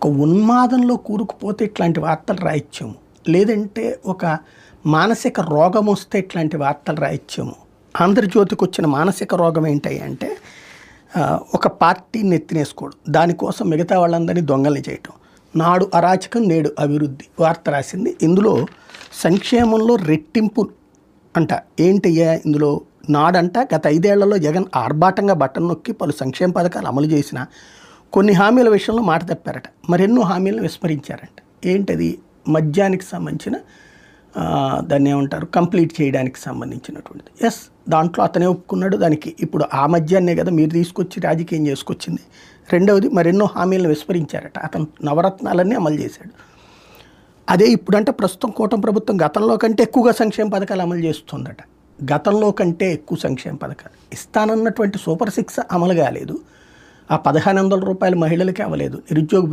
ఒక ఉన్మాదంలో కూరుకుపోతే ఇట్లాంటి వార్తలు రాయొచ్చేమో, లేదంటే ఒక మానసిక రోగం వస్తే ఇట్లాంటి వార్తలు రాయొచ్చేమో. ఆంధ్రజ్యోతికి వచ్చిన మానసిక రోగం ఏంటి అంటే ఒక పార్టీని ఎత్తినేసుకోవడం, దానికోసం మిగతా వాళ్ళందరినీ దొంగల్ని చేయటం. నాడు అరాచకం నేడు అభివృద్ధి వార్త రాసింది. ఇందులో సంక్షేమంలో రెట్టింపు అంట. ఏంటయ్యా ఇందులో? నాడంట గత 5 ఏళ్లలో జగన్ ఆర్భాటంగా బట్టను నొక్కి పలు సంక్షేమ పథకాలు అమలు చేసిన కొన్ని హామీల విషయంలో మాట తప్పారట, మరెన్నో హామీలను విస్మరించారంట. ఏంటది? మద్యానికి సంబంధించిన దాన్ని ఏమంటారు, కంప్లీట్ చేయడానికి సంబంధించినటువంటిది. ఎస్, దాంట్లో అతనే ఒప్పుకున్నాడు. దానికి ఇప్పుడు ఆ మద్యాన్నే కదా మీరు తీసుకొచ్చి రాజకీయం చేసుకొచ్చింది. రెండవది, మరెన్నో హామీలను విస్మరించారట. అతను నవరత్నాలన్నీ అమలు చేశాడు. అదే ఇప్పుడంటే ప్రస్తుతం కూటమి ప్రభుత్వం గతంలో కంటే ఎక్కువగా సంక్షేమ పథకాలు అమలు చేస్తుందట. గతంలో కంటే ఎక్కువ సంక్షేమ పథకాలు ఇస్తానన్నటువంటి సూపర్ 6 అమలు కాలేదు. ఆ 1500 రూపాయలు మహిళలకి అవ్వలేదు. నిరుద్యోగ